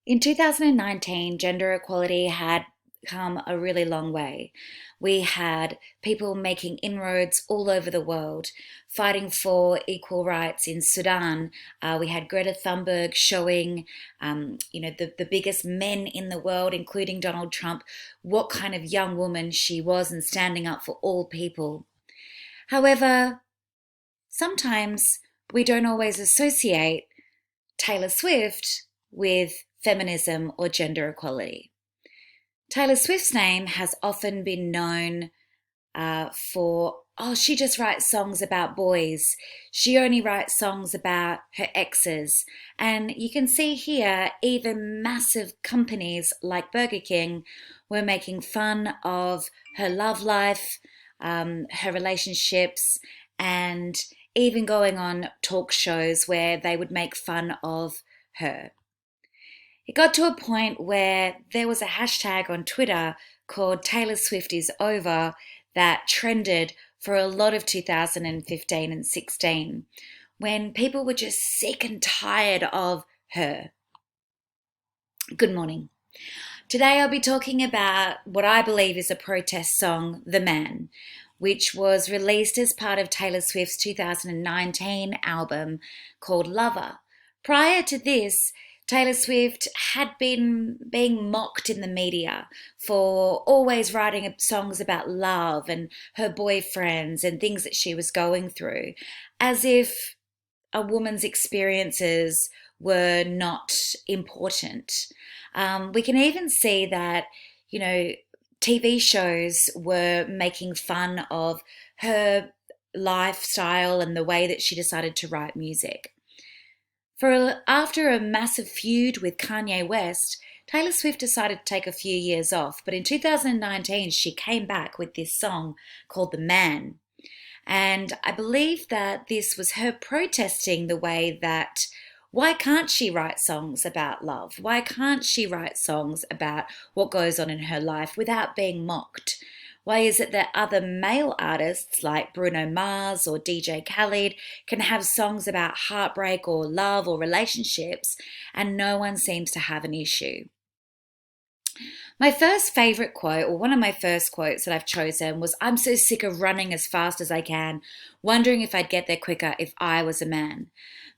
In 2019, gender equality had come a really long way. We had people making inroads all over the world, fighting for equal rights in Sudan. We had Greta Thunberg showing, the biggest men in the world, including Donald Trump, what kind of young woman she was and standing up for all people. However, sometimes we don't always associate Taylor Swift with feminism or gender equality. Taylor Swift's name has often been known she just writes songs about boys. She only writes songs about her exes. And you can see here, even massive companies like Burger King were making fun of her love life, her relationships, and even going on talk shows where they would make fun of her. It got to a point where there was a hashtag on Twitter called Taylor Swift is over that trended for a lot of 2015 and 16 when people were just sick and tired of her. Good morning. Today I'll be talking about what I believe is a protest song, The Man, which was released as part of Taylor Swift's 2019 album called Lover. Prior to this, Taylor Swift had been being mocked in the media for always writing songs about love and her boyfriends and things that she was going through, as if a woman's experiences were not important. We can even see that, TV shows were making fun of her lifestyle and the way that she decided to write music. After a massive feud with Kanye West, Taylor Swift decided to take a few years off, but in 2019 she came back with this song called The Man. And I believe that this was her protesting the way that why can't she write songs about love? Why can't she write songs about what goes on in her life without being mocked? Why is it that other male artists like Bruno Mars or DJ Khaled can have songs about heartbreak or love or relationships and no one seems to have an issue? My first favorite quote, or one of my first quotes that I've chosen, was I'm so sick of running as fast as I can, wondering if I'd get there quicker if I was a man.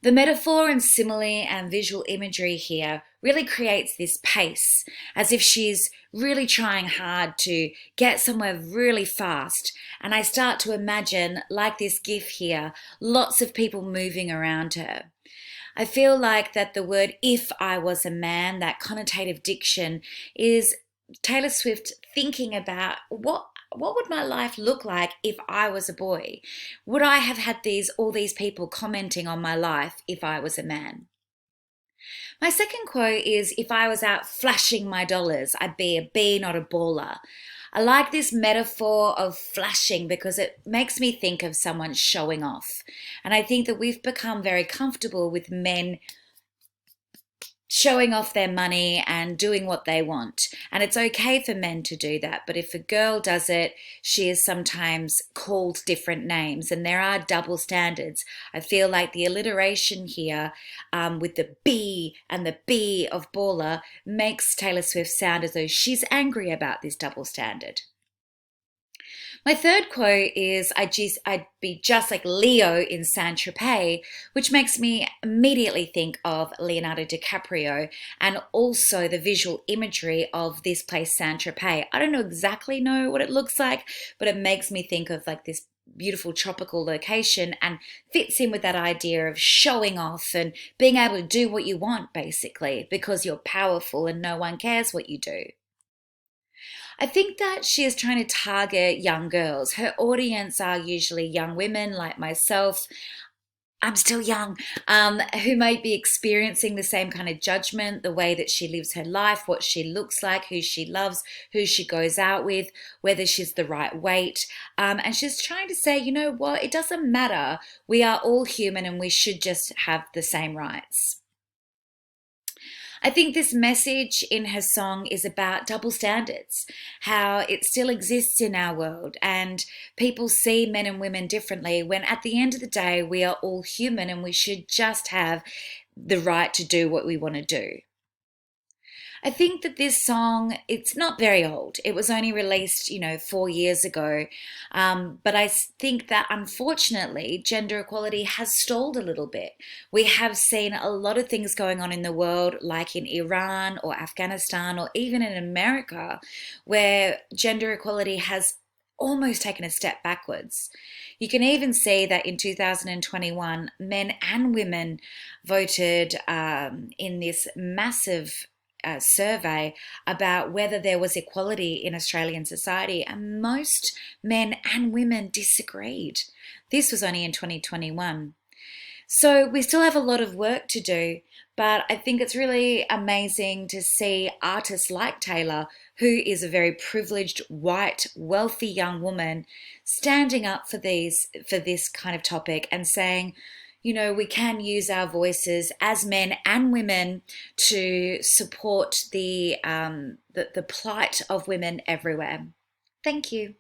The metaphor and simile and visual imagery here really creates this pace, as if she's really trying hard to get somewhere really fast. And I start to imagine, like this GIF here, lots of people moving around her. I feel like that the word if I was a man, that connotative diction, is Taylor Swift thinking about what would my life look like if I was a boy? Would I have had all these people commenting on my life if I was a man? My second quote is if I was out flashing my dollars, I'd be a bee, not a baller. I like this metaphor of flashing because it makes me think of someone showing off. And I think that we've become very comfortable with men showing off their money and doing what they want. And it's okay for men to do that. But if a girl does it, she is sometimes called different names. And there are double standards. I feel like the alliteration here with the B and the B of baller makes Taylor Swift sound as though she's angry about this double standard. My third quote is I'd be just like Leo in Saint Tropez, which makes me immediately think of Leonardo DiCaprio and also the visual imagery of this place, Saint Tropez. I don't exactly know what it looks like, but it makes me think of like this beautiful tropical location and fits in with that idea of showing off and being able to do what you want, basically, because you're powerful and no one cares what you do. I think that she is trying to target young girls. Her audience are usually young women like myself. I'm still young, who might be experiencing the same kind of judgment, the way that she lives her life, what she looks like, who she loves, who she goes out with, whether she's the right weight. And she's trying to say, you know what, it doesn't matter. We are all human and we should just have the same rights. I think this message in her song is about double standards, how it still exists in our world, and people see men and women differently when at the end of the day, we are all human and we should just have the right to do what we want to do. I think that this song, it's not very old. It was only released, 4 years ago. But think that unfortunately, gender equality has stalled a little bit. We have seen a lot of things going on in the world, like in Iran or Afghanistan or even in America, where gender equality has almost taken a step backwards. You can even see that in 2021, men and women voted in this massive survey about whether there was equality in Australian society, and most men and women disagreed. This was only in 2021. So we still have a lot of work to do, but I think it's really amazing to see artists like Taylor, who is a very privileged, white, wealthy young woman, standing up for this kind of topic and saying, we can use our voices as men and women to support the plight of women everywhere. Thank you.